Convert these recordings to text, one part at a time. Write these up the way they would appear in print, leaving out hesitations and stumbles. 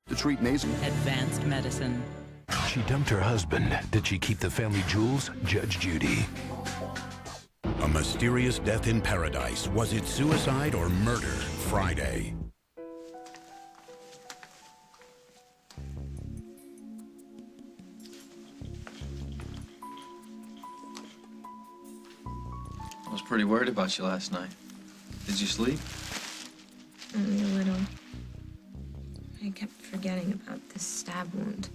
to treat nasal. Advanced medicine. She dumped her husband. Did she keep the family jewels? Judge Judy. A mysterious death in paradise. Was it suicide or murder? Friday. I was pretty worried about you last night. Did you sleep? Only a little. I kept forgetting about this stab wound.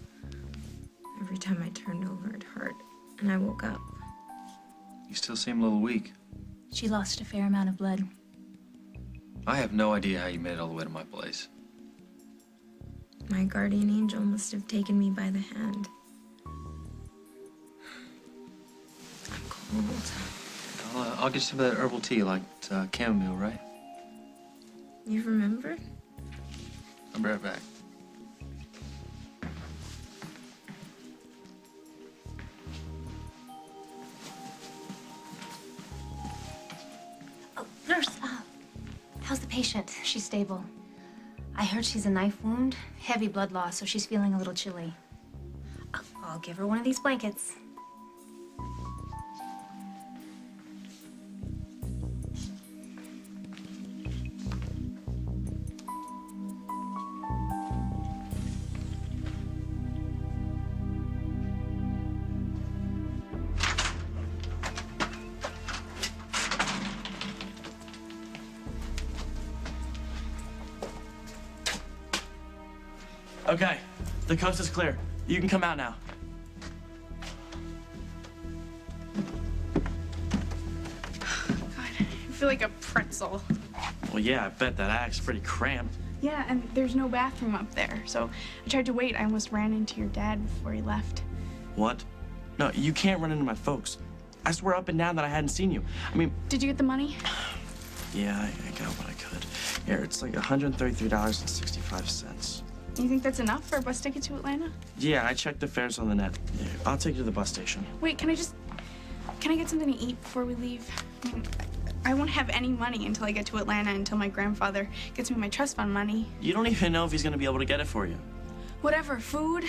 Every time I turned over, it hurt, and I woke up. You still seem a little weak. She lost a fair amount of blood. I have no idea how you made it all the way to my place. My guardian angel must have taken me by the hand. I'm cold. I'll get you some of that herbal tea, like chamomile, right? You remember? I'll be right back. Oh, nurse, how's the patient? She's stable. I heard she's a knife wound, heavy blood loss, so she's feeling a little chilly. I'll give her one of these blankets. Okay, the coast is clear. You can come out now. God, I feel like a pretzel. Well, yeah, I bet that act's pretty cramped. Yeah, and there's no bathroom up there, so I tried to wait. I almost ran into your dad before he left. What? No, you can't run into my folks. I swear up and down that I hadn't seen you. I mean... Did you get the money? Yeah, I got what I could. Here, it's like $133.65. You think that's enough for a bus ticket to Atlanta? Yeah, I checked the fares on the net. Yeah, I'll take you to the bus station. Wait, can I get something to eat before we leave? I mean, I won't have any money until I get to Atlanta, until my grandfather gets me my trust fund money. You don't even know if he's gonna be able to get it for you. Whatever, food?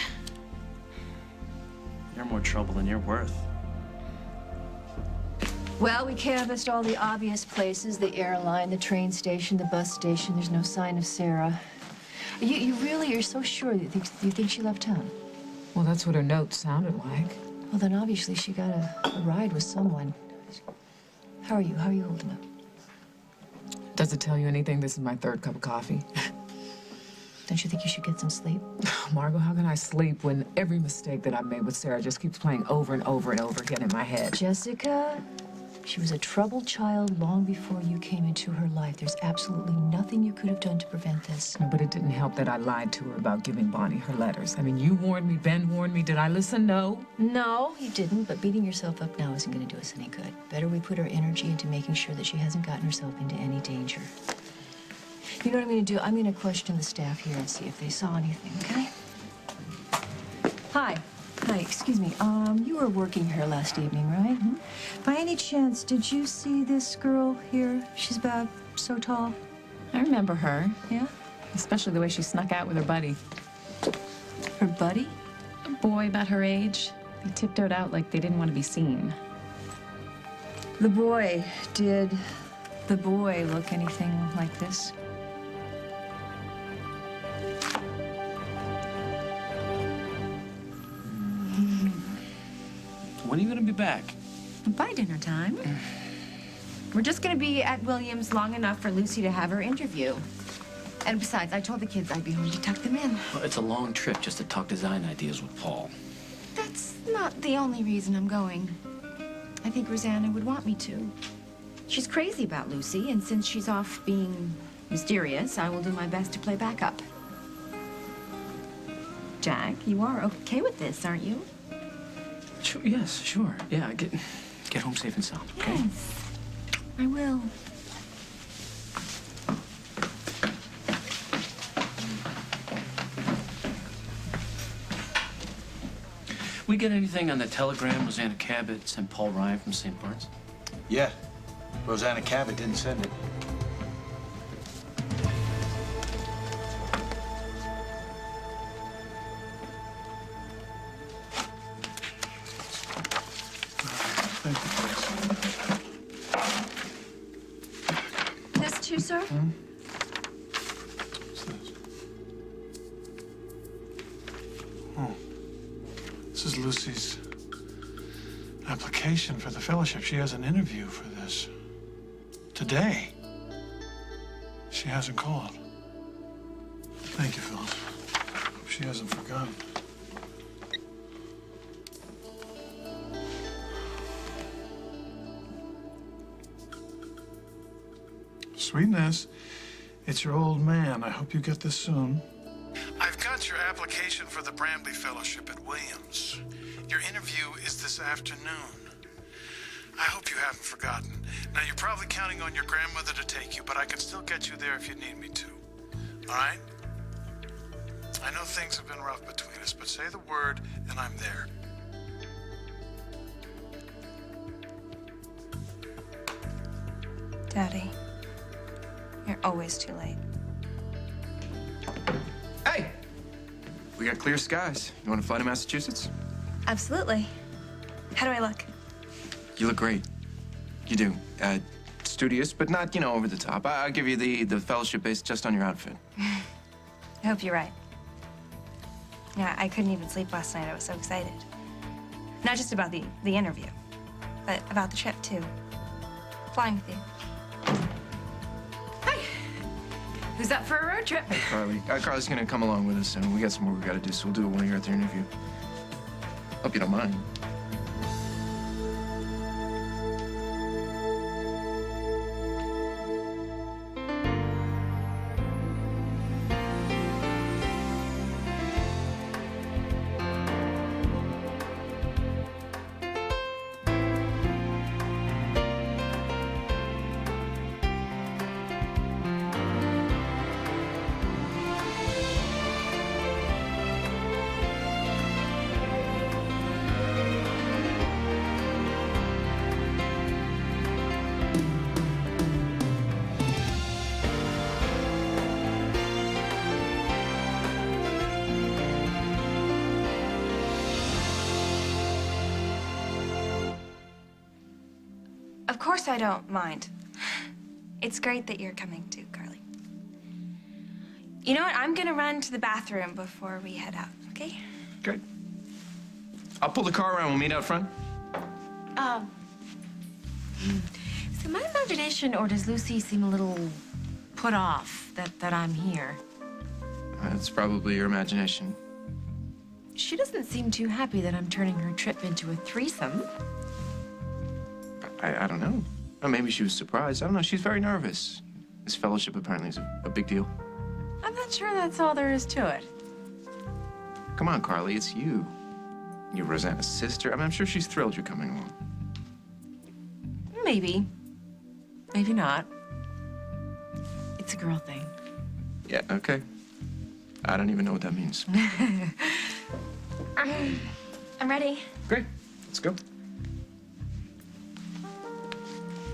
You're more trouble than you're worth. Well, we canvassed all the obvious places, the airline, the train station, the bus station. There's no sign of Sarah. You really are so sure that you think she left town? Well, that's what her note sounded like. Well, then obviously she got a ride with someone. How are you? How are you holding up? Does it tell you anything? This is my third cup of coffee. Don't you think you should get some sleep? Margot, how can I sleep when every mistake that I've made with Sarah just keeps playing over and over and over again in my head? Jessica, she was a troubled child long before you came into her life. There's absolutely nothing you could have done to prevent this. No, but it didn't help that I lied to her about giving Bonnie her letters. I mean, you warned me, Ben warned me. Did I listen? No. No, you didn't, but beating yourself up now isn't going to do us any good. Better we put our energy into making sure that she hasn't gotten herself into any danger. You know what I'm going to do? I'm going to question the staff here and see if they saw anything, okay? Hi. Hi, excuse me. You were working here last evening, right? Mm-hmm. By any chance, did you see this girl here? She's about so tall. I remember her. Yeah? Especially the way she snuck out with her buddy. Her buddy? A boy about her age. They tiptoed out like they didn't want to be seen. The boy. Did the boy look anything like this? When are you gonna be back? By dinner time. We're just gonna be at Williams long enough for Lucy to have her interview. And besides, I told the kids I'd be home to tuck them in. Well, it's a long trip just to talk design ideas with Paul. That's not the only reason I'm going. I think Rosanna would want me to. She's crazy about Lucy, and since she's off being mysterious, I will do my best to play backup. Jack, you are okay with this, aren't you? Sure, yes, sure. Yeah, get home safe and sound, okay? Yes, I will. We get anything on the telegram Rosanna Cabot sent Paul Ryan from St. Bart's? Yeah. Rosanna Cabot didn't send it. Oh. This is Lucy's application for the fellowship. She has an interview for this today. She hasn't called. Thank you, Phyllis. Hope she hasn't forgotten. Sweetness, it's your old man. I hope you get this soon. I've got your application for the Bramley Fellowship at Williams. Your interview is this afternoon. I hope you haven't forgotten. Now, you're probably counting on your grandmother to take you, but I can still get you there if you need me to. All right? I know things have been rough between us, but say the word and I'm there. Daddy, you're always too late. Hey! We got clear skies. You want to fly to Massachusetts? Absolutely. How do I look? You look great. You do. Studious, but not, over the top. I'll give you the fellowship based just on your outfit. I hope you're right. Yeah, I couldn't even sleep last night. I was so excited. Not just about the interview, but about the trip, too. Flying with you. Who's up for a road trip? Hey, Carly. Carly's gonna come along with us, and we got some more we gotta do, so we'll do it when you're at the interview. Hope you don't mind. Of course I don't mind. It's great that you're coming too, Carly. You know what? I'm gonna run to the bathroom before we head out, okay? Good. I'll pull the car around. We'll meet out front. Is it my imagination, or does Lucy seem a little put off that I'm here? It's probably your imagination. She doesn't seem too happy that I'm turning her trip into a threesome. I don't know. Or maybe she was surprised. I don't know. She's very nervous. This fellowship apparently is a big deal. I'm not sure that's all there is to it. Come on, Carly. It's you. You're Rosanna's sister. I'm sure she's thrilled you're coming along. Maybe. Maybe not. It's a girl thing. Yeah, okay. I don't even know what that means. I'm ready. Great. Let's go.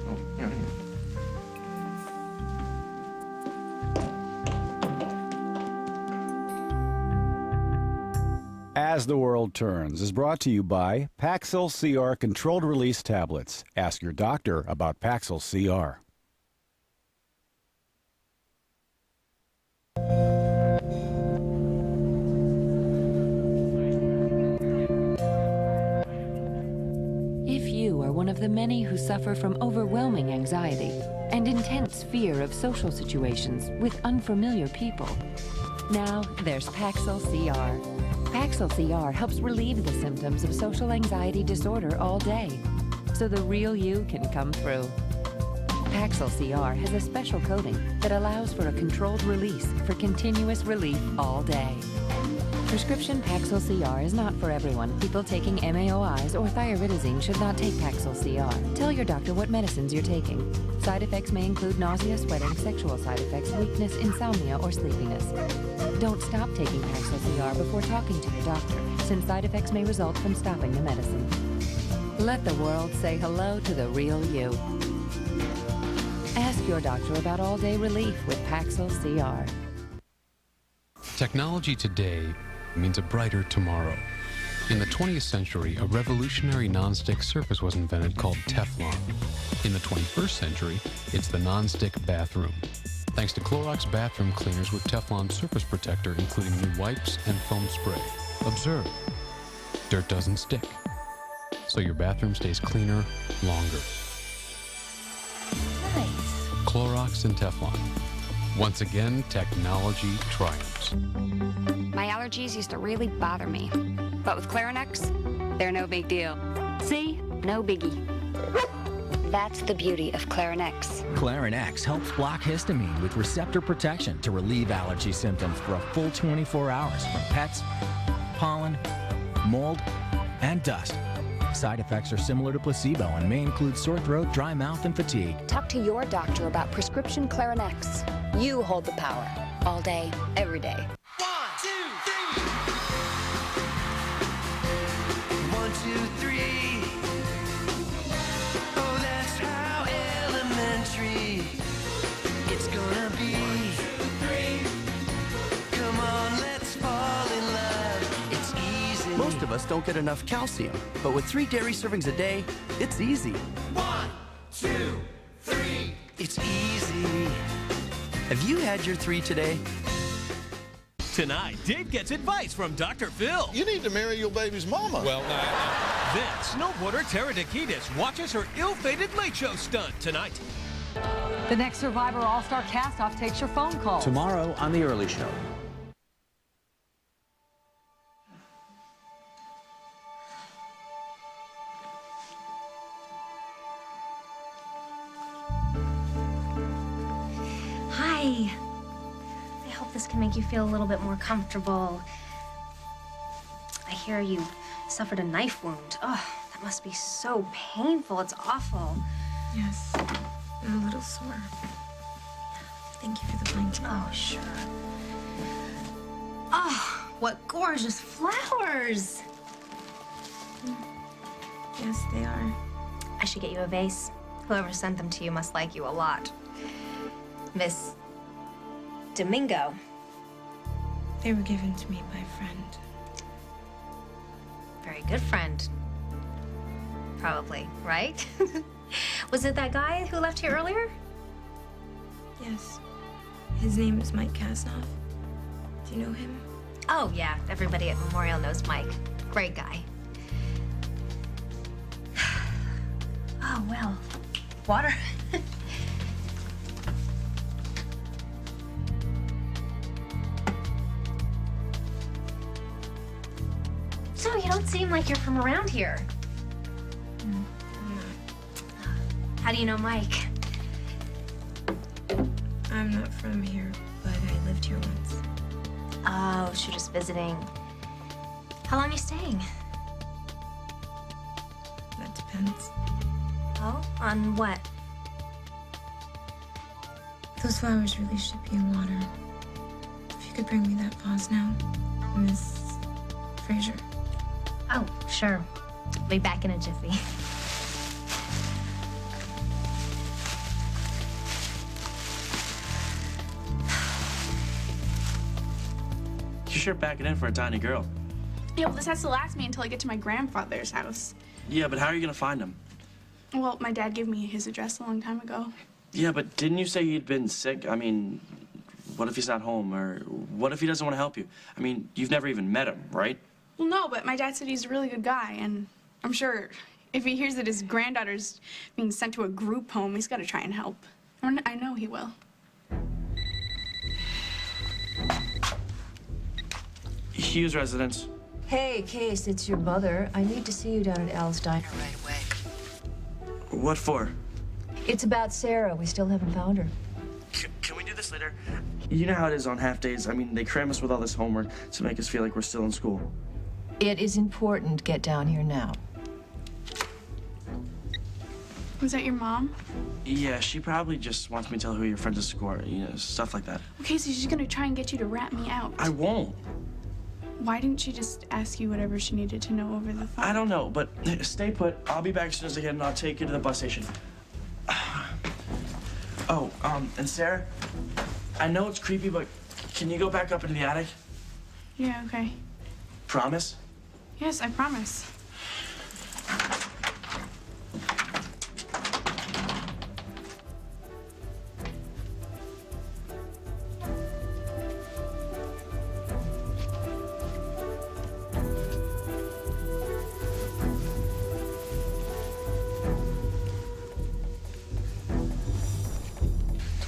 Oh, yeah. As the World Turns is brought to you by Paxil CR Controlled Release Tablets. Ask your doctor about Paxil CR. If you are one of the many who suffer from overwhelming anxiety and intense fear of social situations with unfamiliar people, now there's Paxil CR. Paxil CR helps relieve the symptoms of social anxiety disorder all day, so the real you can come through. Paxil CR has a special coating that allows for a controlled release for continuous relief all day. Prescription Paxil CR is not for everyone. People taking MAOIs or thiaridazine should not take Paxil CR. Tell your doctor what medicines you're taking. Side effects may include nausea, sweating, sexual side effects, weakness, insomnia, or sleepiness. Don't stop taking Paxil CR before talking to your doctor, since side effects may result from stopping the medicine. Let the world say hello to the real you. Ask your doctor about all-day relief with Paxil CR. Technology today means a brighter tomorrow. In the 20th century, a revolutionary nonstick surface was invented called Teflon. In the 21st century, it's the nonstick bathroom. Thanks to Clorox bathroom cleaners with Teflon surface protector, including new wipes and foam spray. Observe. Dirt doesn't stick, so your bathroom stays cleaner longer. Nice. Clorox and Teflon. Once again, technology triumphs. My allergies used to really bother me, but with Clarinex, they're no big deal. See? No biggie. That's the beauty of Clarinex. Clarinex helps block histamine with receptor protection to relieve allergy symptoms for a full 24 hours from pets, pollen, mold, and dust. Side effects are similar to placebo and may include sore throat, dry mouth, and fatigue. Talk to your doctor about prescription Clarinex. You hold the power. All day, every day. 1, 2, 3. 1, 2, 3. Oh, that's how elementary it's gonna be. 1, 2, 3. Come on, let's fall in love. It's easy. Most of us don't get enough calcium, but with 3 dairy servings a day, it's easy. 1, 2, 3. It's easy. Have you had your 3 today? Tonight, Dave gets advice from Dr. Phil. You need to marry your baby's mama. Well, then, snowboarder Tara Dakidis watches her ill-fated late show stunt tonight. The next Survivor All-Star cast-off takes your phone call. Tomorrow on The Early Show. Hi. I hope this can make you feel a little bit more comfortable. I hear you suffered a knife wound. Oh, that must be so painful. It's awful. Yes, I'm a little sore. Thank you for the blanket. Oh, sure. Oh, what gorgeous flowers. Yes, they are. I should get you a vase. Whoever sent them to you must like you a lot. Miss Domingo. They were given to me by a friend. Very good friend. Probably, right? Was it that guy who left here earlier? Yes. His name is Mike Kasnoff. Do you know him? Oh, yeah. Everybody at Memorial knows Mike. Great guy. Oh, well. Water? So, you don't seem like you're from around here. How do you know Mike? I'm not from here, but I lived here once. Oh, so you're just visiting. How long are you staying? That depends. Oh, on what? Those flowers really should be in water. If you could bring me that vase now, Miss Fraser. Oh, sure. I'll be back in a jiffy. You sure pack it in for a tiny girl. Yeah, well, this has to last me until I get to my grandfather's house. Yeah, but how are you gonna find him? Well, my dad gave me his address a long time ago. Yeah, but didn't you say he'd been sick? I mean, what if he's not home? Or what if he doesn't want to help you? I mean, you've never even met him, right? Well, no, but my dad said he's a really good guy, and I'm sure if he hears that his granddaughter's being sent to a group home, he's got to try and help. I know he will. Hughes residence. Hey, Case, it's your mother. I need to see you down at Al's Diner right away. What for? It's about Sarah. We still haven't found her. Can we do this later? You know how it is on half days. I mean, they cram us with all this homework to make us feel like we're still in school. It is important. Get down here now. Was that your mom? Yeah, she probably just wants me to tell her who your friends at school are, you know, stuff like that. Okay, so she's gonna try and get you to rat me out. I won't. Why didn't she just ask you whatever she needed to know over the phone? I don't know, but stay put. I'll be back as soon as I can, and I'll take you to the bus station. Oh, and Sarah, I know it's creepy, but can you go back up into the attic? Yeah, okay. Promise? Yes, I promise.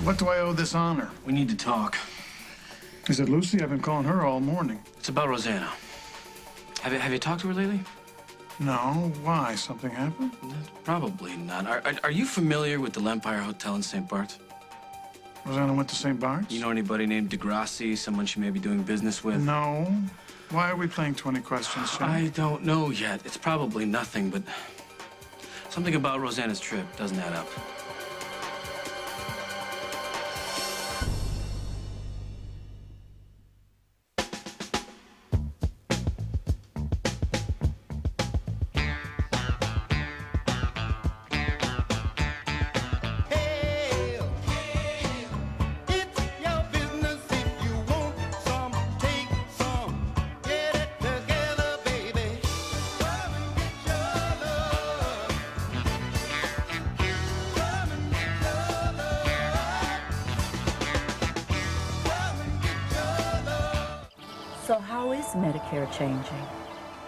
What do I owe this honor? We need to talk. Is it Lucy? I've been calling her all morning. It's about Rosanna. Have you talked to her lately? No. Why? Something happened? Probably not. Are you familiar with the L'Empire Hotel in St. Bart's? Rosanna went to St. Bart's? You know anybody named Degrassi, someone she may be doing business with? No. Why are we playing 20 questions, Jim? I don't know yet. It's probably nothing, but something about Rosanna's trip doesn't add up. So how is Medicare changing?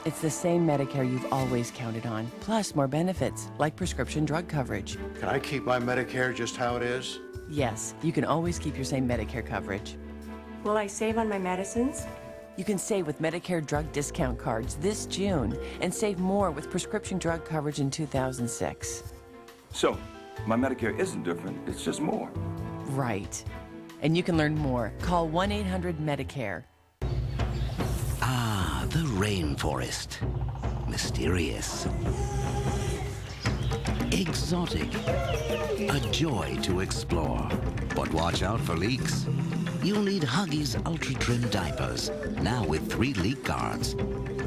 It's the same Medicare you've always counted on, plus more benefits, like prescription drug coverage. Can I keep my Medicare just how it is? Yes, you can always keep your same Medicare coverage. Will I save on my medicines? You can save with Medicare drug discount cards this June and save more with prescription drug coverage in 2006. So, my Medicare isn't different, it's just more. Right. And you can learn more. Call 1-800-MEDICARE. Ah, the rainforest. Mysterious. Exotic. A joy to explore. But watch out for leaks. You'll need Huggies Ultra Trim diapers, now with 3 leak guards.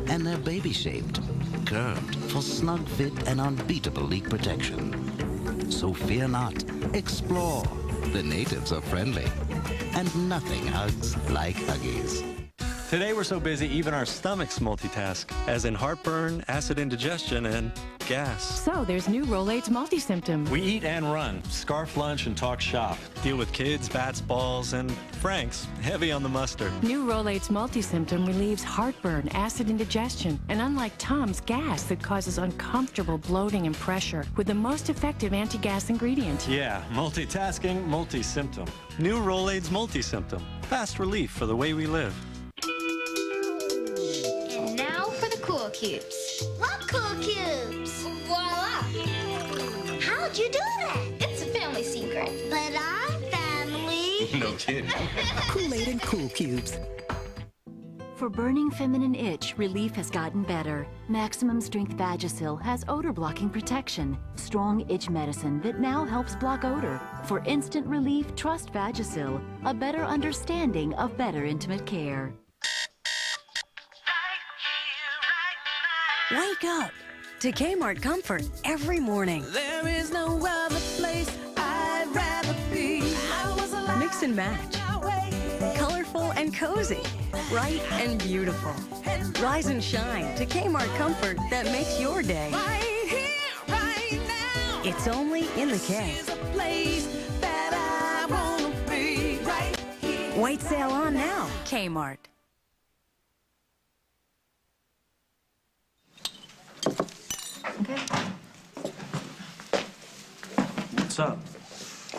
And they're baby-shaped, curved for snug fit and unbeatable leak protection. So fear not, explore. The natives are friendly. And nothing hugs like Huggies. Today we're so busy, even our stomachs multitask, as in heartburn, acid indigestion, and gas. So there's new Rolaids multi-symptom. We eat and run, scarf lunch and talk shop, deal with kids, bats, balls, and Frank's heavy on the mustard. New Rolaids multi-symptom relieves heartburn, acid indigestion, and unlike Tums, gas that causes uncomfortable bloating and pressure with the most effective anti-gas ingredient. Yeah, multitasking, multi-symptom. New Rolaids multi-symptom. Fast relief for the way we live. And now for the cool cubes. What cool cubes? Voila! How'd you do that? It's a family secret. But I'm family. No kidding. Kool-Aid and Cool Cubes. For burning feminine itch, relief has gotten better. Maximum Strength Vagisil has odor-blocking protection. Strong itch medicine that now helps block odor. For instant relief, trust Vagisil. A better understanding of better intimate care. Wake up to Kmart Comfort every morning. There is no other place I'd rather be. Mix and match. Colorful and cozy. Bright and beautiful. Rise and shine to Kmart Comfort that makes your day. Right here, right now. It's only in the K. This is a place that I wanna be. Right here. White sale on now. Kmart. What's up?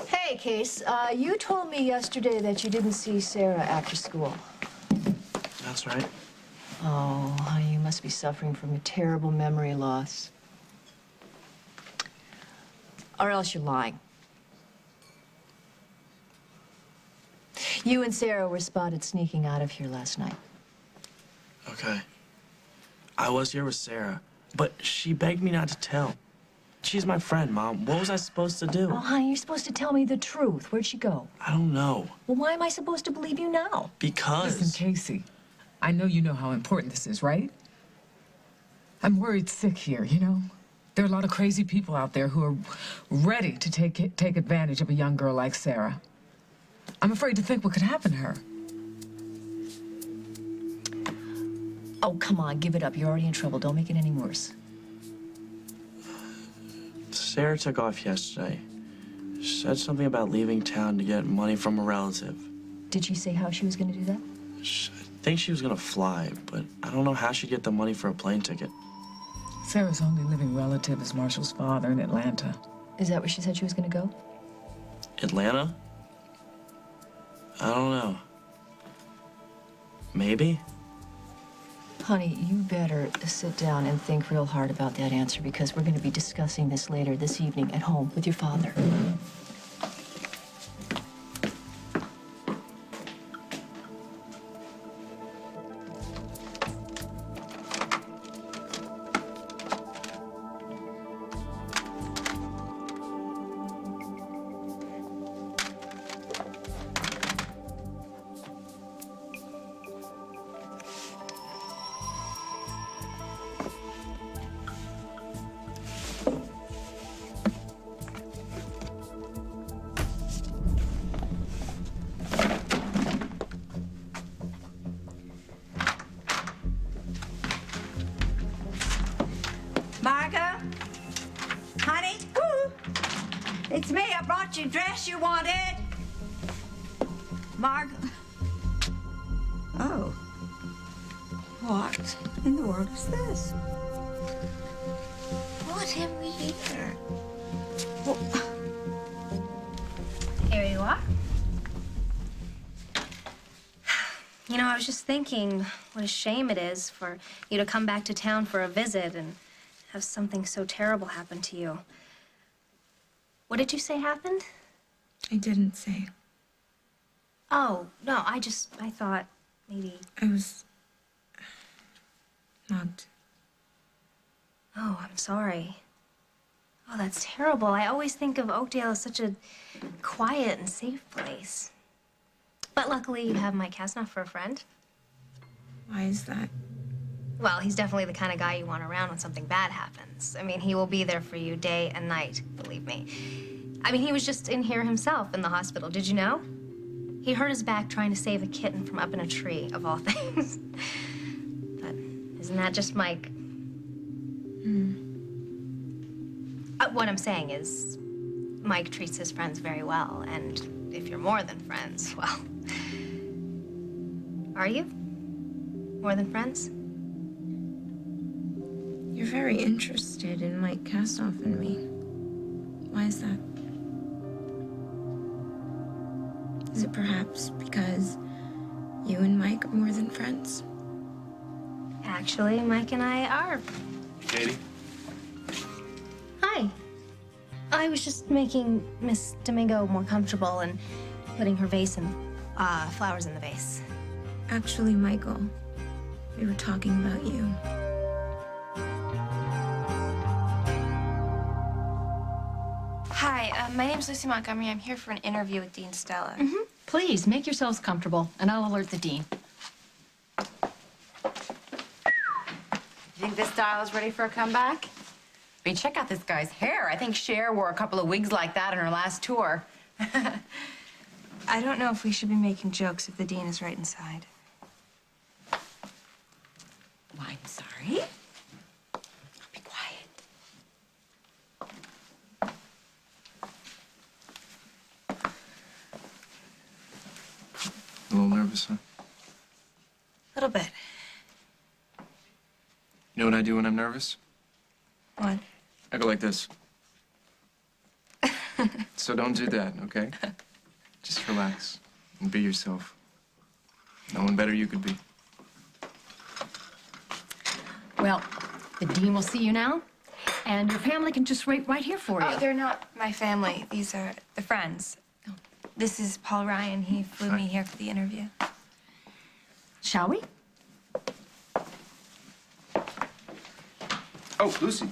Hey, Case, you told me yesterday that you didn't see Sarah after school. That's right. Oh, honey, you must be suffering from a terrible memory loss. Or else you're lying. You and Sarah were spotted sneaking out of here last night. Okay. I was here with Sarah, but she begged me not to tell. She's my friend, Mom. What was I supposed to do? Oh, honey, you're supposed to tell me the truth. Where'd she go? I don't know. Well, why am I supposed to believe you now? Because... Listen, Casey, I know you know how important this is, right? I'm worried sick here, you know? There are a lot of crazy people out there who are ready to take advantage of a young girl like Sarah. I'm afraid to think what could happen to her. Oh, come on, give it up. You're already in trouble. Don't make it any worse. Sarah took off yesterday. She said something about leaving town to get money from a relative. Did she say how she was going to do that? I think she was gonna fly, but I don't know how she'd get the money for a plane ticket. Sarah's only living relative is Marshall's father in Atlanta. Is that where she said she was going to go? Atlanta? I don't know. Maybe? Honey, you better sit down and think real hard about that answer because we're going to be discussing this later this evening at home with your father. Margot? Honey? Ooh. It's me. I brought you the dress you wanted. Margot? Oh. What in the world is this? What have we here? Well, Here you are. You know, I was just thinking what a shame it is for you to come back to town for a visit and have something so terrible happen to you. What did you say happened? I didn't say. Oh, no, I thought maybe... I was mugged. Oh, I'm sorry. Oh, that's terrible. I always think of Oakdale as such a quiet and safe place. But luckily, you have Mike Kasnoff for a friend. Why is that? Well, he's definitely the kind of guy you want around when something bad happens. I mean, he will be there for you day and night, believe me. I mean, he was just in here himself in the hospital. Did you know? He hurt his back trying to save a kitten from up in a tree, of all things. But isn't that just Mike? What I'm saying is, Mike treats his friends very well, and if you're more than friends, well... Are you? More than friends? You're very interested in Mike Kasnoff and me. Why is that? Is it perhaps because you and Mike are more than friends? Actually, Mike and I are. Katie? Hi. I was just making Miss Domingo more comfortable and putting her vase and flowers in the vase. Actually, Michael, we were talking about you. Hi, my name's Lucy Montgomery. I'm here for an interview with Dean Stella. Please, make yourselves comfortable, and I'll alert the dean. You think this style is ready for a comeback? I mean, check out this guy's hair. I think Cher wore a couple of wigs like that on her last tour. I don't know if we should be making jokes if the dean is right inside. Well, I'm sorry. I'll be quiet. A little nervous, huh? A little bit. You know what I do when I'm nervous? What? I go like this. So don't do that, okay? Just relax and be yourself. No one better you could be. Well, the dean will see you now, and your family can just wait right here for you. Oh, they're not my family. These are the friends. This is Paul Ryan. He flew me here for the interview. Shall we? Oh, Lucy.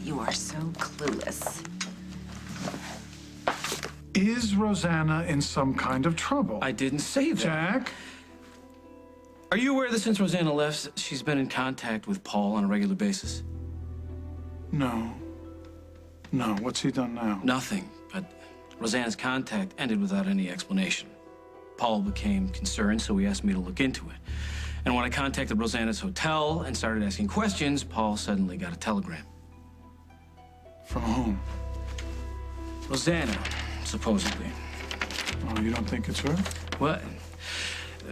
You are so clueless. Is Rosanna in some kind of trouble? I didn't say that. Jack? Are you aware that since Rosanna left, she's been in contact with Paul on a regular basis? No. No, what's he done now? Nothing, but Rosanna's contact ended without any explanation. Paul became concerned, so he asked me to look into it. And when I contacted Rosanna's hotel and started asking questions, Paul suddenly got a telegram. From whom? Rosanna supposedly. Oh, you don't think it's her? Well,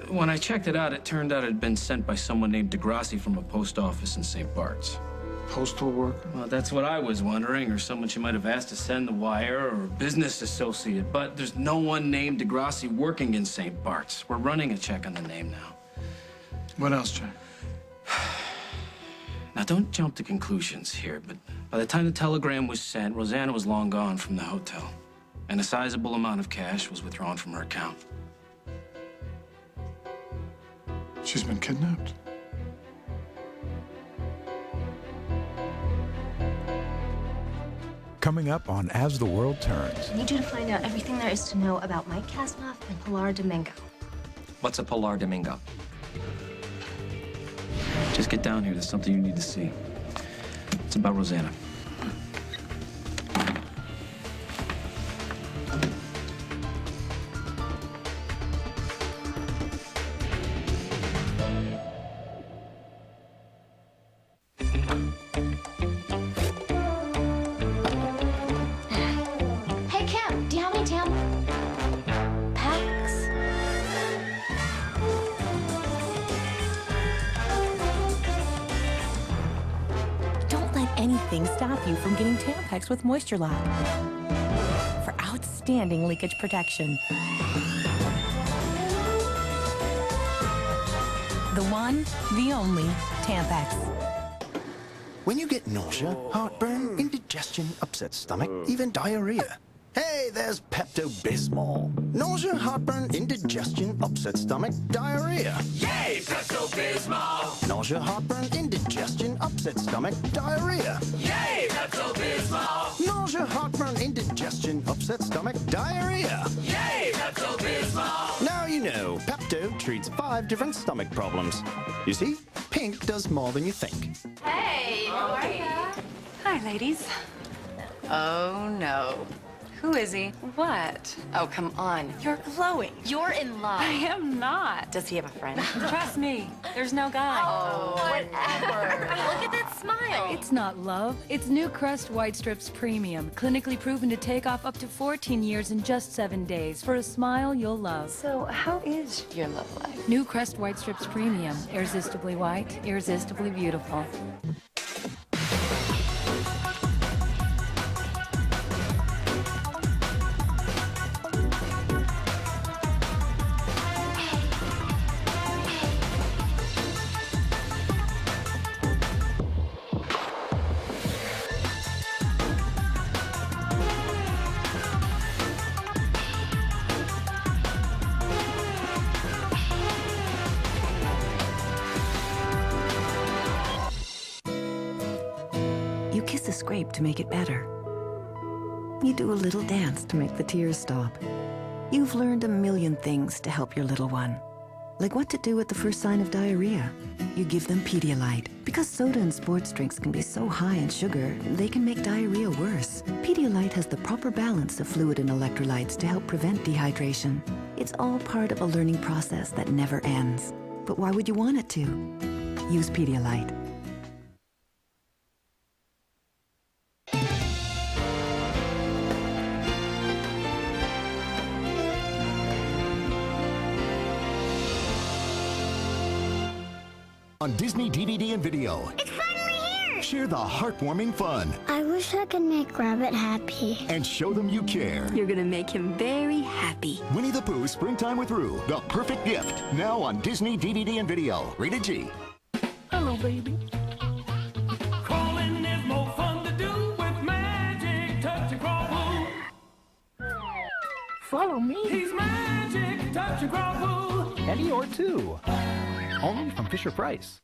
when I checked it out, it turned out it had been sent by someone named DeGrassi from a post office in St. Bart's. Postal worker? Well, that's what I was wondering, or someone she might have asked to send the wire, or a business associate. But there's no one named DeGrassi working in St. Bart's. We're running a check on the name now. What else, Jack? Now, don't jump to conclusions here, but by the time the telegram was sent, Rosanna was long gone from the hotel, and a sizable amount of cash was withdrawn from her account. She's been kidnapped. Coming up on As the World Turns. I need you to find out everything there is to know about Mike Kasnoff and Pilar Domingo. What's a Pilar Domingo? Just get down here. There's something you need to see. It's about Rosanna. Hey, Kim, do you have any Tampax? Don't let anything stop you from getting Tampax with Moisture Lock for outstanding leakage protection. The one, the only Tampax. When you get nausea, heartburn, indigestion, upset stomach, even diarrhea. Hey, there's Pepto-Bismol. Nausea, heartburn, indigestion, upset stomach, diarrhea. Yay, Pepto-Bismol! Nausea, heartburn, indigestion, upset stomach, diarrhea. Yay, Pepto-Bismol! Nausea, heartburn, indigestion, upset stomach, diarrhea. Yay, Pepto-Bismol! Now you know, Pepto treats 5 different stomach problems. You see, pink does more than you think. Hey, how are you? Hi, ladies. Oh, no. Who is he? What? Oh, come on. You're glowing. You're in love. I am not. Does he have a friend? Trust me, there's no guy. Oh, whatever. Look at that smile. It's not love. It's New Crest White Strips Premium, clinically proven to take off up to 14 years in just 7 days for a smile you'll love. So, how is your love life? New Crest White Strips Premium, irresistibly white, irresistibly beautiful. You kiss a scrape to make it better. You do a little dance to make the tears stop. You've learned a million things to help your little one. Like what to do at the first sign of diarrhea. You give them Pedialyte. Because soda and sports drinks can be so high in sugar, they can make diarrhea worse. Pedialyte has the proper balance of fluid and electrolytes to help prevent dehydration. It's all part of a learning process that never ends. But why would you want it to? Use Pedialyte. On Disney DVD and video. It's finally here! Share the heartwarming fun I wish I could make Rabbit happy. and show them you care. You're gonna make him very happy. Winnie the Pooh Springtime with Roo, the perfect gift. Now on Disney DVD and video. Rated G. Hello, baby. Crawling is more fun to do with magic. Touch and crawl woo. Follow me. He's magic. Touch and crawl woo. Eddie or two. Only from Fisher-Price.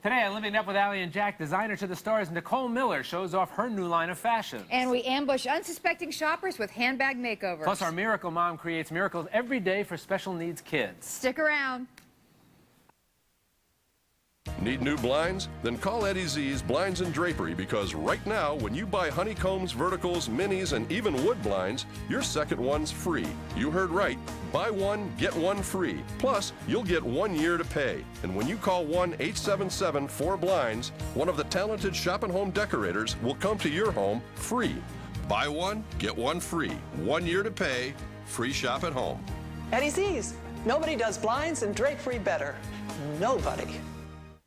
Today on Living Up with Allie and Jack, designer to the stars Nicole Miller shows off her new line of fashion. And we ambush unsuspecting shoppers with handbag makeovers. Plus, our miracle mom creates miracles every day for special needs kids. Stick around. Need new blinds? Then call Eddie Z's Blinds and Drapery, because right now, when you buy honeycombs, verticals, minis, and even wood blinds, your second one's free. You heard right. Buy one, get one free. Plus, you'll get 1 year to pay. And when you call 1-877-4-BLINDS, one of the talented shop and home decorators will come to your home free. Buy one, get one free. 1 year to pay, free shop at home. Eddie Z's. Nobody does blinds and drapery better. Nobody.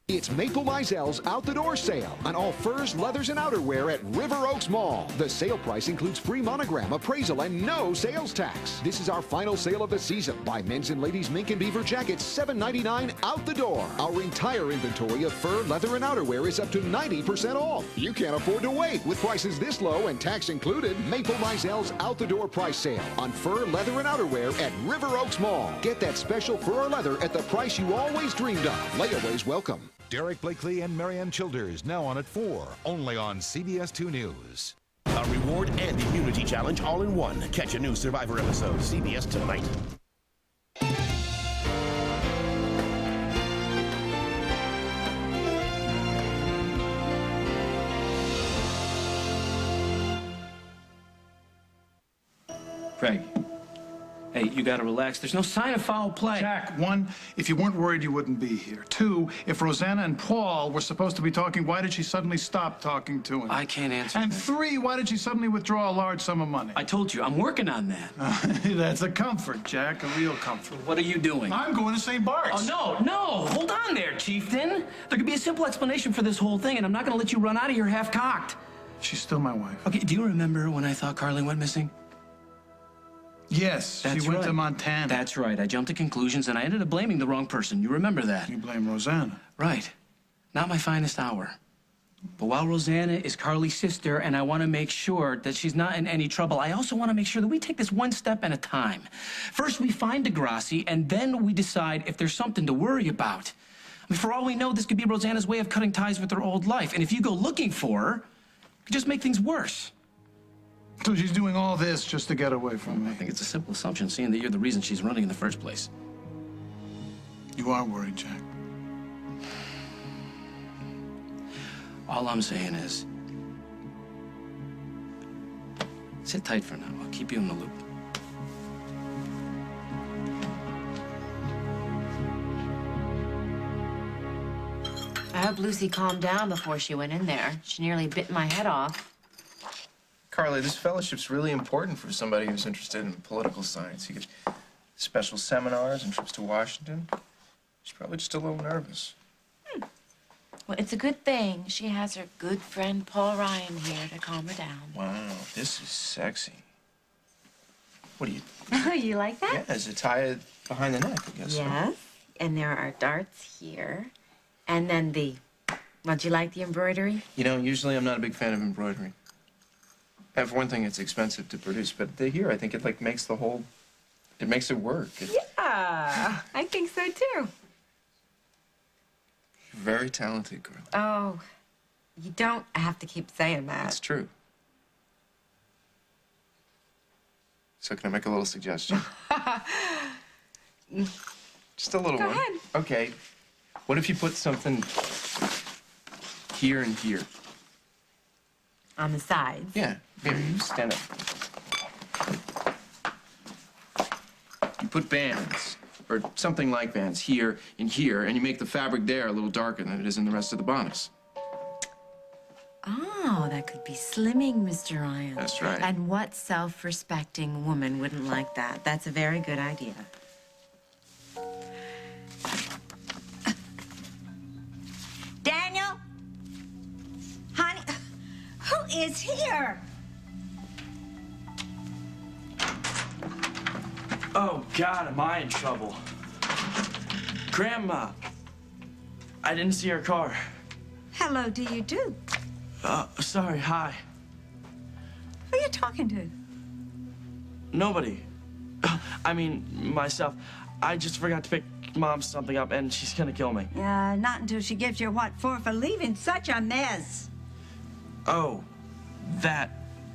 It's Maple Meisel's Out the Door sale on all furs, leathers, and outerwear at River Oaks Mall. The sale price includes free monogram, appraisal, and no sales tax. This is our final sale of the season. Buy men's and ladies' mink and beaver jackets, $7.99 out the door. Our entire inventory of fur, leather, and outerwear is up to 90% off. You can't afford to wait with prices this low and tax included. Maple Meisel's Out the Door price sale on fur, leather, and outerwear at River Oaks Mall. Get that special fur or leather at the price you always dreamed of. Layaways welcome. Derek Blakely and Marianne Childers, now on at 4, only on CBS 2 News. A reward and immunity challenge all in one. Catch a new Survivor episode, CBS tonight. Craig. Hey, you gotta relax. There's no sign of foul play. Jack, 1, if you weren't worried, you wouldn't be here. 2, if Rosanna and Paul were supposed to be talking, why did she suddenly stop talking to him? I can't answer And that. 3, why did she suddenly withdraw a large sum of money? I told you, I'm working on that. That's a comfort, Jack, a real comfort. What are you doing? I'm going to St. Bart's. Oh, no. Hold on there, Chieftain. There could be a simple explanation for this whole thing, and I'm not gonna let you run out of here half-cocked. She's still my wife. Okay, do you remember when I thought Carly went missing? Yes, she went to Montana. That's right. I jumped to conclusions, and I ended up blaming the wrong person. You remember that. You blame Rosanna. Right. Not my finest hour. But while Rosanna is Carly's sister, and I want to make sure that she's not in any trouble, I also want to make sure that we take this one step at a time. First, we find Degrassi, and then we decide if there's something to worry about. I mean, for all we know, this could be Rosanna's way of cutting ties with her old life. And if you go looking for her, it could just make things worse. So she's doing all this just to get away from me. I think it's a simple assumption, seeing that you're the reason she's running in the first place. You are worried, Jack. All I'm saying is, sit tight for now. I'll keep you in the loop. I hope Lucy calmed down before she went in there. She nearly bit my head off. Carly, this fellowship's really important for somebody who's interested in political science. You get special seminars and trips to Washington. She's probably just a little nervous. Well, it's a good thing she has her good friend Paul Ryan here to calm her down. Wow, this is sexy. What do you... Oh, you like that? Yeah, it's a tie behind the neck, I guess. Yes, and there are darts here. And then the... Well, do you like the embroidery? You know, usually I'm not a big fan of embroidery. And for one thing, it's expensive to produce, but here, I think it, like, makes the whole... It makes it work. Yeah, I think so, too. You're very talented, girl. Oh, you don't have to keep saying that. That's true. So can I make a little suggestion? Just a little one. Go ahead. Okay. What if you put something here and here? On the sides? Yeah. Here, you stand up. You put bands, or something like bands, here and here, and you make the fabric there a little darker than it is in the rest of the bodice. Oh, that could be slimming, Mr. Ryan. That's right. And what self-respecting woman wouldn't like that? That's a very good idea. Daniel? Honey, who is here? Oh, God, am I in trouble? Grandma, I didn't see her car. Hello, do you do? Sorry, hi. Who are you talking to? Nobody. I mean, myself. I just forgot to pick Mom something up, and she's gonna kill me. Yeah, not until she gives you what for leaving such a mess. Oh, that.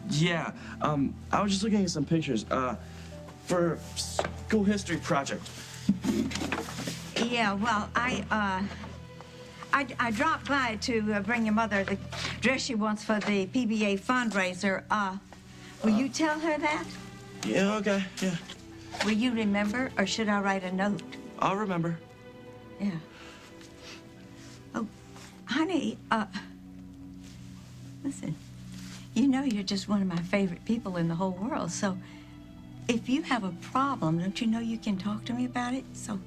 Yeah. I was just looking at some pictures, for a school history project. Yeah, well, I dropped by to bring your mother the dress she wants for the PBA fundraiser. Will you tell her that? Yeah, okay, yeah. Will you remember, or should I write a note? I'll remember. Yeah. Oh, honey, listen. You know you're just one of my favorite people in the whole world, so if you have a problem, don't you know you can talk to me about it? So...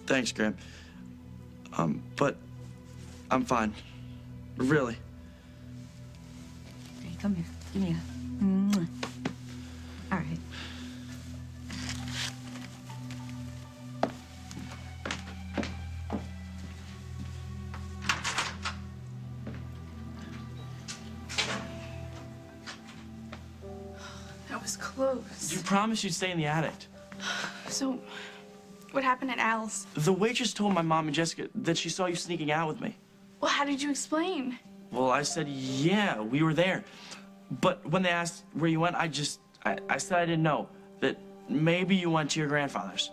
Thanks, Graham. But I'm fine. Really. Hey, come here. Give me a... Mwah. All right. That was close. You promised you'd stay in the attic. So, what happened at Al's? The waitress told my mom and Jessica that she saw you sneaking out with me. Well, how did you explain? Well, I said, yeah, we were there. But when they asked where you went, I said I didn't know. That maybe you went to your grandfather's.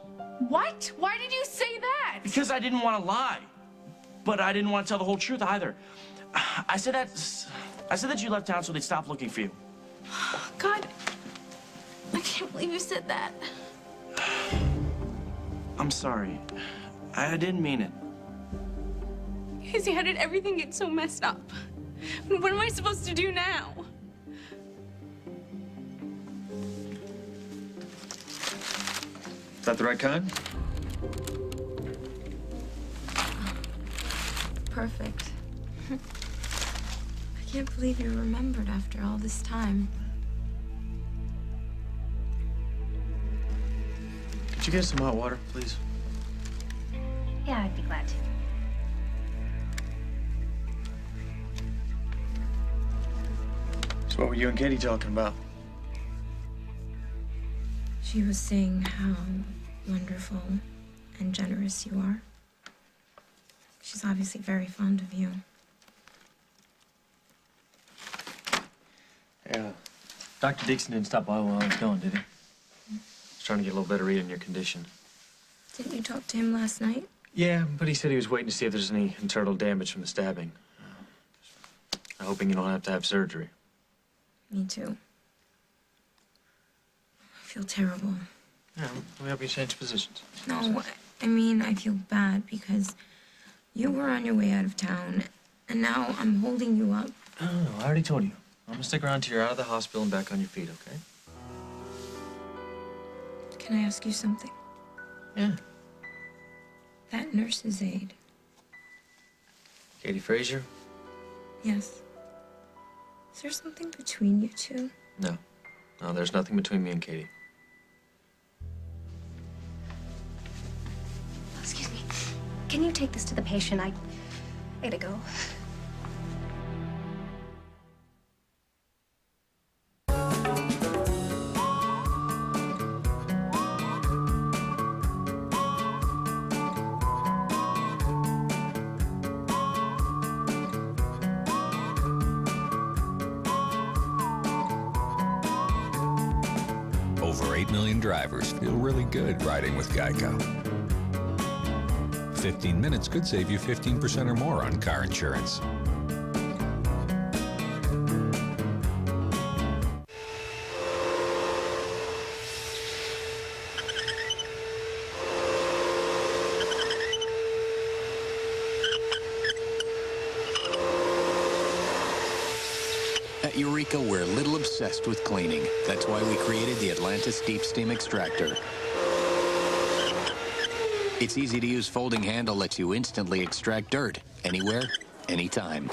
What? Why did you say that? Because I didn't want to lie. But I didn't want to tell the whole truth either. I said that you left town so they'd stop looking for you. God, I can't believe you said that. I'm sorry. I didn't mean it. Izzy, how did everything get so messed up? What am I supposed to do now? Is that the right kind? Perfect. I can't believe you remembered after all this time. Could you get some hot water, please? Yeah, I'd be glad to. So what were you and Katie talking about? She was saying how wonderful and generous you are. She's obviously very fond of you. Yeah. Dr. Dixon didn't stop by while I was gone, did he? He's trying to get a little better read on your condition. Didn't you talk to him last night? Yeah, but he said he was waiting to see if there's any internal damage from the stabbing. I'm hoping you don't have to have surgery. Me too. I feel terrible. Yeah, let me help you change positions. No, I mean, I feel bad because you were on your way out of town, and now I'm holding you up. No, I already told you. I'm gonna stick around till you're out of the hospital and back on your feet, okay? Can I ask you something? Yeah. That nurse's aide. Katie Frazier? Yes. Is there something between you two? No. No, there's nothing between me and Katie. Excuse me. Can you take this to the patient? I gotta go. Over 8 million drivers feel really good riding with Geico. 15 minutes could save you 15% or more on car insurance. At Eureka, we're a little obsessed with cleaning. That's why we created the Atlantis Deep Steam Extractor. Its easy-to-use folding handle lets you instantly extract dirt, anywhere, anytime.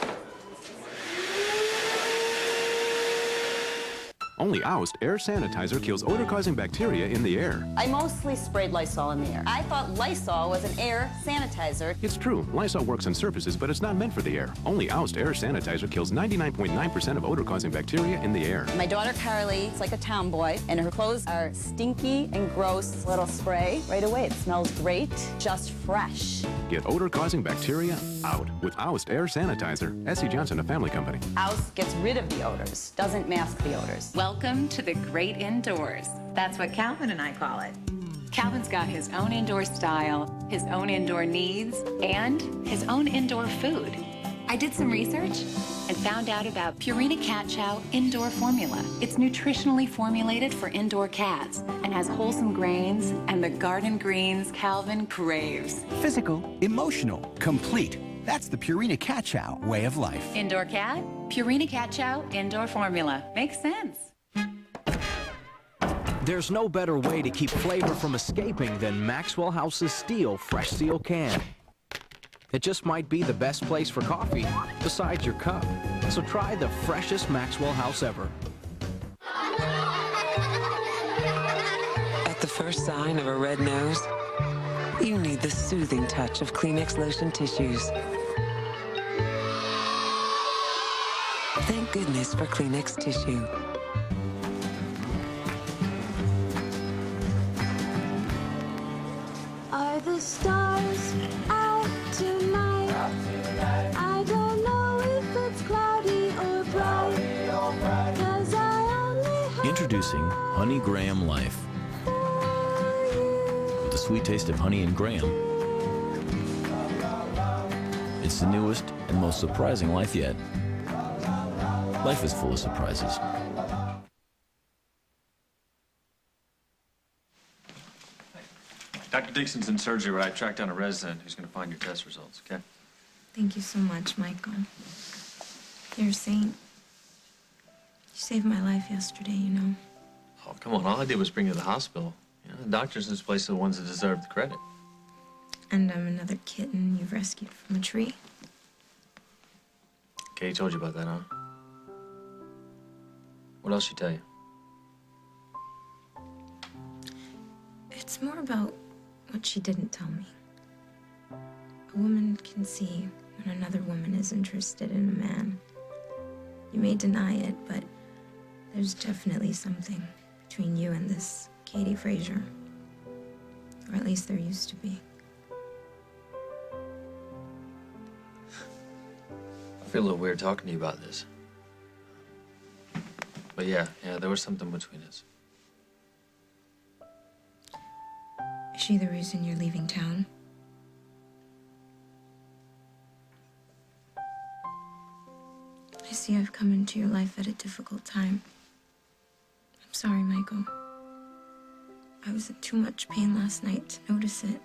Only Oust air sanitizer kills odor-causing bacteria in the air. I mostly sprayed Lysol in the air. I thought Lysol was an air sanitizer. It's true, Lysol works on surfaces, but it's not meant for the air. Only Oust air sanitizer kills 99.9% of odor-causing bacteria in the air. My daughter Carly is like a tomboy, and her clothes are stinky and gross. Little spray right away. It smells great, just fresh. Get odor-causing bacteria out with Oust air sanitizer. S.C. Johnson, a family company. Oust gets rid of the odors, doesn't mask the odors. Welcome to the great indoors. That's what Calvin and I call it. Calvin's got his own indoor style, his own indoor needs, and his own indoor food. I did some research and found out about Purina Cat Chow Indoor Formula. It's nutritionally formulated for indoor cats and has wholesome grains and the garden greens Calvin craves. Physical, emotional, complete. That's the Purina Cat Chow way of life. Indoor cat, Purina Cat Chow, indoor formula. Makes sense. There's no better way to keep flavor from escaping than Maxwell House's Steel Fresh Seal Can. It just might be the best place for coffee besides your cup. So try the freshest Maxwell House ever. At the first sign of a red nose, you need the soothing touch of Kleenex lotion tissues. Thank goodness for Kleenex tissue. Are the stars out tonight? I don't know if it's cloudy or bright, 'cause I only Introducing Honey Graham Life. With the sweet taste of honey and graham, it's the newest and most surprising life yet. Life is full of surprises. Dr. Dixon's in surgery, but I tracked down a resident who's going to find your test results, okay? Thank you so much, Michael. You're a saint. You saved my life yesterday, you know. Oh, come on. All I did was bring you to the hospital. You know, the doctors in this place are the ones that deserve the credit. And I'm another kitten you've rescued from a tree. Katie told you about that, huh? What else she tell you? It's more about what she didn't tell me. A woman can see when another woman is interested in a man. You may deny it, but there's definitely something between you and this Katie Frazier. Or at least there used to be. I feel a little weird talking to you about this. But yeah, there was something between us. Is she the reason you're leaving town? I see I've come into your life at a difficult time. I'm sorry, Michael. I was in too much pain last night to notice it.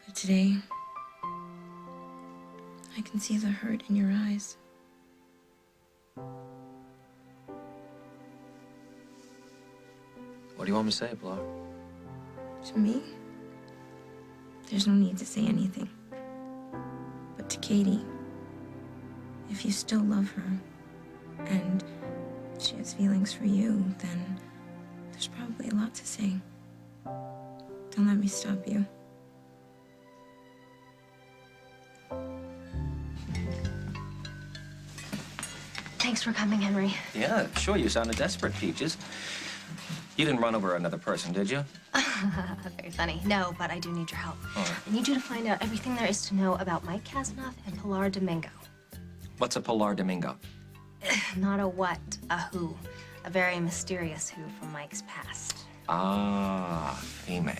But today, I can see the hurt in your eyes. What do you want me to say, Pilar? To me, there's no need to say anything. But to Katie, if you still love her, and she has feelings for you, then there's probably a lot to say. Don't let me stop you. Thanks for coming, Henry. Yeah, sure, you sounded desperate, Peaches. You didn't run over another person, did you? Very funny. No, but I do need your help. All right. I need you to find out everything there is to know about Mike Kasanoff and Pilar Domingo. What's a Pilar Domingo? Not a what, a who. A very mysterious who from Mike's past. Ah, female.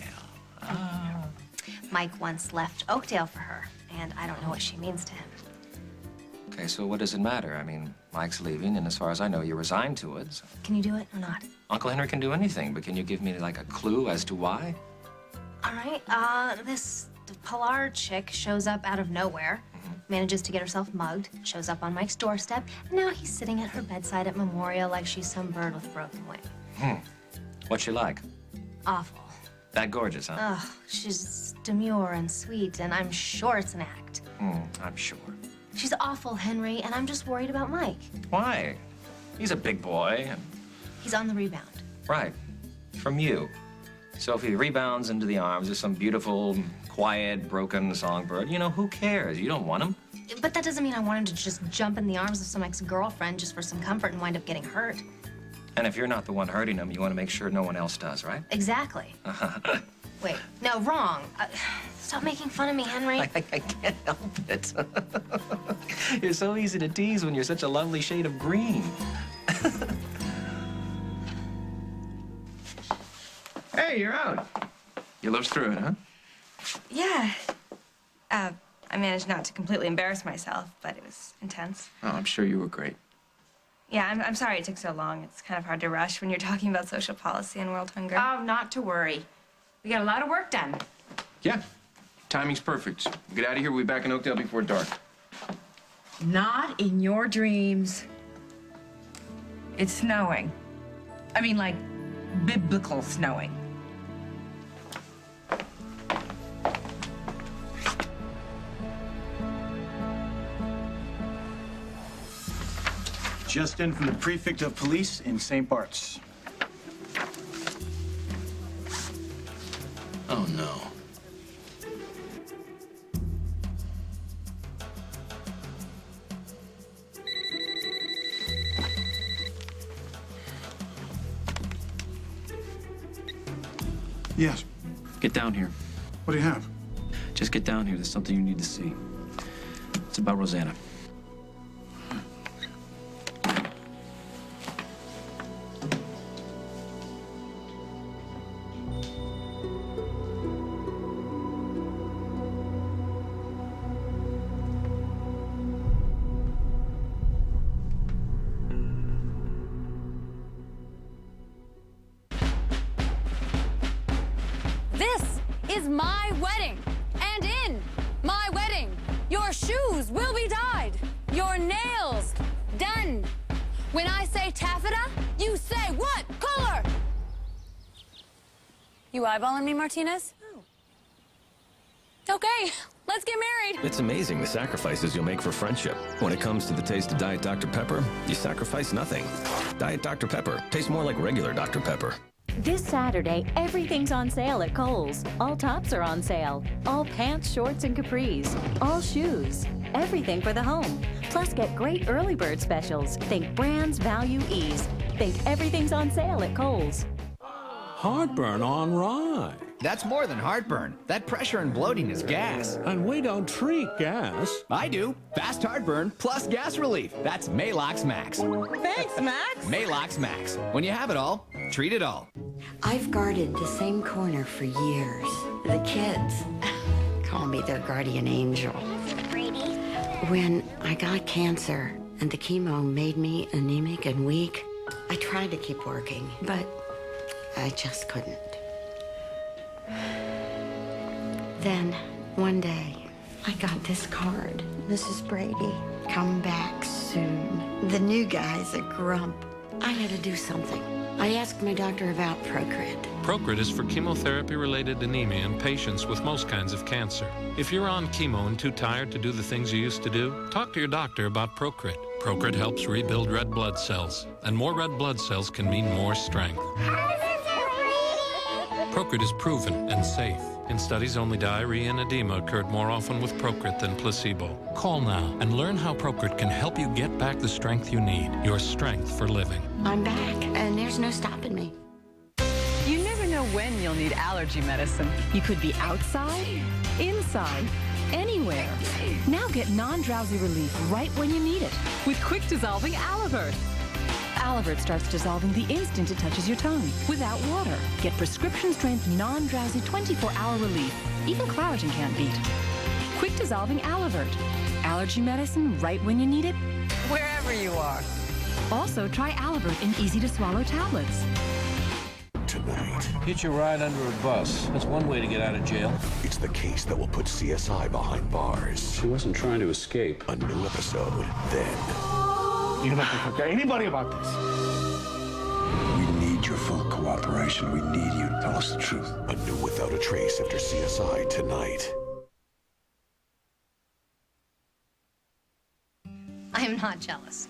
Ah. Mike once left Oakdale for her, and I don't know what she means to him. Okay, so what does it matter? I mean, Mike's leaving, and as far as I know, you're resigned to it. So. Can you do it or not? Uncle Henry can do anything, but can you give me, like, a clue as to why? All right, this Pilar chick shows up out of nowhere, manages to get herself mugged, shows up on Mike's doorstep, and now he's sitting at her bedside at Memorial like she's some bird with a broken wing. What's she like? Awful. That gorgeous, huh? Ugh, she's demure and sweet, and I'm sure it's an act. I'm sure. She's awful, Henry, and I'm just worried about Mike. Why? He's a big boy. And... He's on the rebound. Right. From you. So if he rebounds into the arms of some beautiful, quiet, broken songbird, you know, who cares? You don't want him. But that doesn't mean I want him to just jump in the arms of some ex-girlfriend just for some comfort and wind up getting hurt. And if you're not the one hurting him, you want to make sure no one else does, right? Exactly. Wait, no, wrong. Stop making fun of me, Henry. I can't help it. You're so easy to tease when you're such a lovely shade of green. Hey, you're out. You lived through it, huh? Yeah. I managed not to completely embarrass myself, but it was intense. Oh, I'm sure you were great. Yeah, I'm sorry it took so long. It's kind of hard to rush when you're talking about social policy and world hunger. Oh, not to worry. We got a lot of work done. Yeah. Timing's perfect. Get out of here. We'll be back in Oakdale before dark. Not in your dreams. It's snowing. I mean, like, biblical snowing. Just in from the prefect of police in St. Bart's. Oh, no. Yes. Get down here. What do you have? Just get down here. There's something you need to see. It's about Rosanna. This is my wedding. And in my wedding, your shoes will be dyed. Your nails done. When I say taffeta, you say what color? You eyeballing me, Martinez? Okay, let's get married. It's amazing the sacrifices you'll make for friendship. When it comes to the taste of Diet Dr. Pepper, you sacrifice nothing. Diet Dr. Pepper tastes more like regular Dr. Pepper. This Saturday, everything's on sale at Kohl's. All tops are on sale. All pants, shorts, and capris. All shoes. Everything for the home. Plus, get great early bird specials. Think brands, value, ease. Think everything's on sale at Kohl's. Heartburn on rye. That's more than heartburn. That pressure and bloating is gas. And we don't treat gas. I do. Fast heartburn plus gas relief. That's Maalox Max. Thanks, Max. Maalox Max. When you have it all, treat it all. I've guarded the same corner for years. The kids call me their guardian angel. Brady? When I got cancer and the chemo made me anemic and weak, I tried to keep working, but I just couldn't. Then, one day, I got this card. Mrs. Brady, come back soon. The new guy's a grump. I had to do something. I asked my doctor about Procrit. Procrit is for chemotherapy-related anemia in patients with most kinds of cancer. If you're on chemo and too tired to do the things you used to do, talk to your doctor about Procrit. Procrit helps rebuild red blood cells, and more red blood cells can mean more strength. Procrit is proven and safe. In studies, only diarrhea and edema occurred more often with Procrit than placebo. Call now and learn how Procrit can help you get back the strength you need, your strength for living. I'm back, and there's no stopping me. You never know when you'll need allergy medicine. You could be outside, inside, anywhere. Now get non-drowsy relief right when you need it with quick-dissolving AsTheWorld. AsTheWorld starts dissolving the instant it touches your tongue, without water. Get prescription-strength, non-drowsy 24-hour relief. Even Claritin can't beat. Quick-dissolving AsTheWorld. Allergy medicine right when you need it, wherever you are. Also, try AsTheWorld in easy-to-swallow tablets. Tonight. Hitch a ride under a bus. That's one way to get out of jail. It's the case that will put CSI behind bars. She wasn't trying to escape. A new episode, then. You're not going to tell anybody about this. We need your full cooperation. We need you to tell us the truth. A new Without a Trace after CSI tonight. I am not jealous.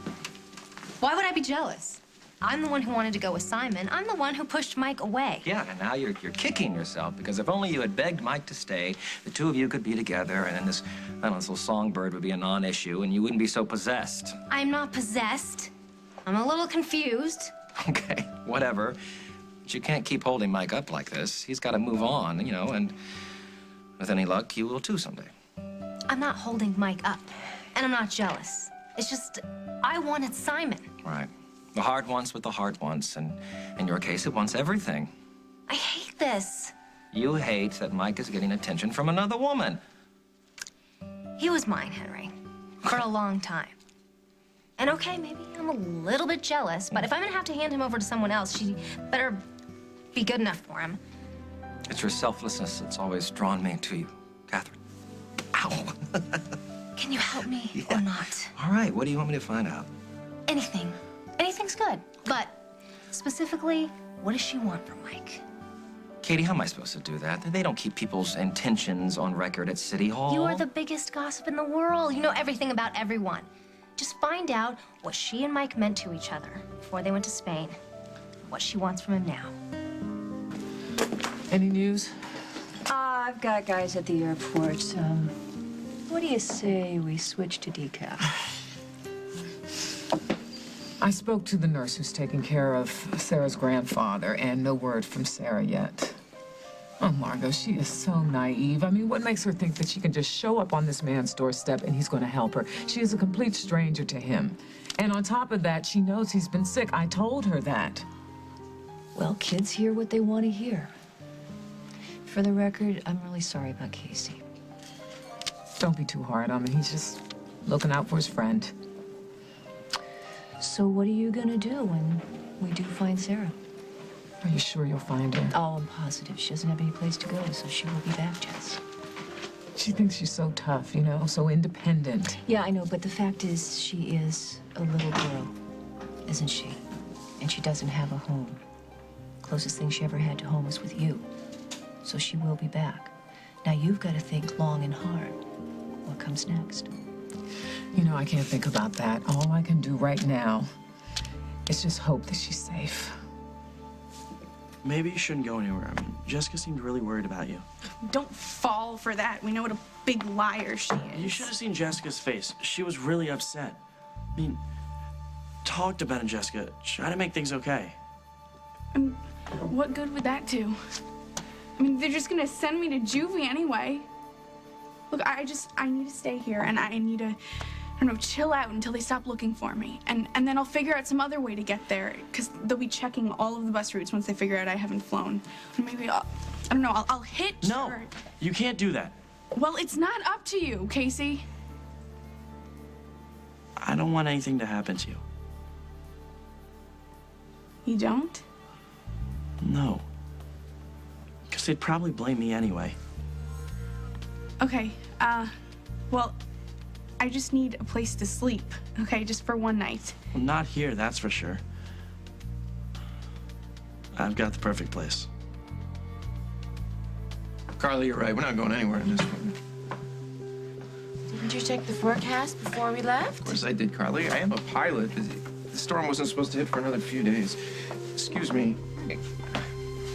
Why would I be jealous? I'm the one who wanted to go with Simon. I'm the one who pushed Mike away. Yeah, and now you're kicking yourself, because if only you had begged Mike to stay, the two of you could be together, and then this, I don't know, this little songbird would be a non-issue, and you wouldn't be so possessed. I'm not possessed. I'm a little confused. Okay, whatever. But you can't keep holding Mike up like this. He's got to move on, you know, and with any luck, you will too someday. I'm not holding Mike up, and I'm not jealous. It's just, I wanted Simon. Right. The heart wants what the heart wants, and in your case, it wants everything. I hate this. You hate that Mike is getting attention from another woman. He was mine, Henry, for a long time. And okay, maybe I'm a little bit jealous, but if I'm gonna have to hand him over to someone else, she better be good enough for him. It's your selflessness that's always drawn me to you, Catherine. Ow. Can you help me or not? All right, what do you want me to find out? Anything. Anything's good. But specifically, what does she want from Mike? Katie, how am I supposed to do that? They don't keep people's intentions on record at City Hall. You are the biggest gossip in the world. You know everything about everyone. Just find out what she and Mike meant to each other before they went to Spain. What she wants from him now. Any news? I've got guys at the airport. What do you say we switch to decaf? I spoke to the nurse who's taking care of Sarah's grandfather, and no word from Sarah yet. Oh, Margot, she is so naive. I mean, what makes her think that she can just show up on this man's doorstep and he's going to help her? She is a complete stranger to him. And on top of that, she knows he's been sick. I told her that. Well, kids hear what they want to hear. For the record, I'm really sorry about Casey. Don't be too hard on him. He's just looking out for his friend. So what are you gonna do when we do find Sarah? Are you sure you'll find her? Oh, I'm positive. She doesn't have any place to go, so she will be back, Jess. She thinks she's so tough, you know, so independent. Yeah, I know, but the fact is, she is a little girl, isn't she? And she doesn't have a home. Closest thing she ever had to home was with you. So she will be back. Now you've got to think long and hard. What comes next? You know, I can't think about that. All I can do right now is just hope that she's safe. Maybe you shouldn't go anywhere. I mean, Jessica seemed really worried about you. Don't fall for that. We know what a big liar she is. You should have seen Jessica's face. She was really upset. I mean, talk to Ben and Jessica. Try to make things okay. What good would that do? I mean, they're just gonna send me to juvie anyway. Look, I need to stay here, and I need to, I don't know, chill out until they stop looking for me. And then I'll figure out some other way to get there, because they'll be checking all of the bus routes once they figure out I haven't flown. Or maybe I don't know, I'll hitch. No, you can't do that. Well, it's not up to you, Casey. I don't want anything to happen to you. You don't? No. Because they'd probably blame me anyway. Okay, well, I just need a place to sleep, okay, just for one night. Well, not here, that's for sure. I've got the perfect place. Carly, you're right. We're not going anywhere in this one. Didn't you check the forecast before we left? Of course I did, Carly. I am a pilot. The storm wasn't supposed to hit for another few days. Excuse me.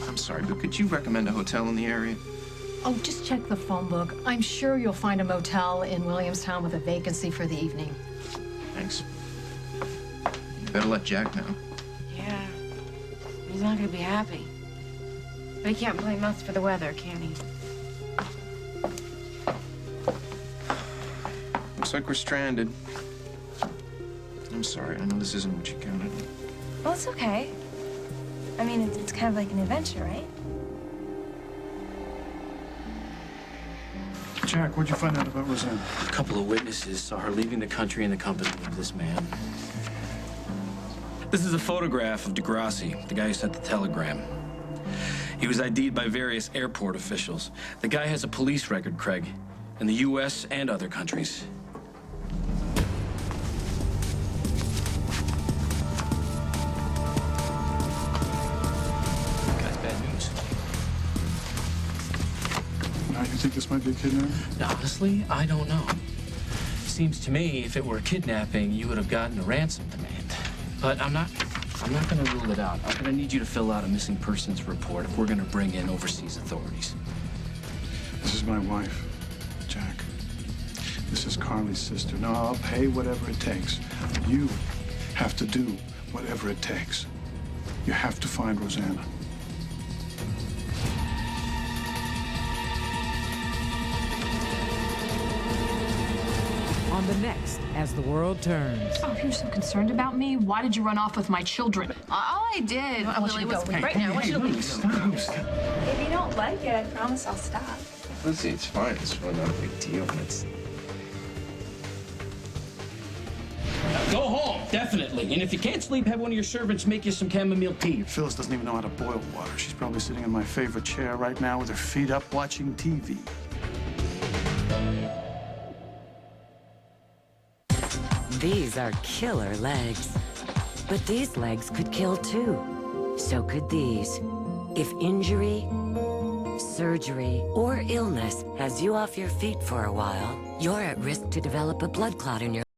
I'm sorry, but could you recommend a hotel in the area? Oh, just check the phone book. I'm sure you'll find a motel in Williamstown with a vacancy for the evening. Thanks. You better let Jack know. Yeah. He's not gonna be happy. But he can't blame us for the weather, can he? Looks like we're stranded. I'm sorry. I know this isn't what you counted. Well, it's okay. I mean, it's kind of like an adventure, right? Jack, what'd you find out about Rosanna? A couple of witnesses saw her leaving the country in the company of this man. This is a photograph of DeGrassi, the guy who sent the telegram. He was ID'd by various airport officials. The guy has a police record, Craig, in the U.S. and other countries. That's bad news. Now, you think this might be a kidnapping? Honestly, I don't know. Seems to me if it were a kidnapping, you would have gotten a ransom demand. But I'm not going to rule it out. I'm going to need you to fill out a missing persons report if we're going to bring in overseas authorities. This is my wife, Jack. This is Carly's sister. Now, I'll pay whatever it takes. You have to do whatever it takes. You have to find Rosanna. On the next As the World Turns. Oh, you're so concerned about me? Why did you run off with my children? All I did, I want you Lily, to was go right now. I want you to leave. Stop. If you don't like it, I promise I'll stop. Lizzie, it's fine. It's really not a big deal. It's... Go home, definitely. And if you can't sleep, have one of your servants make you some chamomile tea. Phyllis doesn't even know how to boil water. She's probably sitting in my favorite chair right now with her feet up watching TV. These are killer legs. But these legs could kill too. So could these. If injury, surgery, or illness has you off your feet for a while, you're at risk to develop a blood clot in your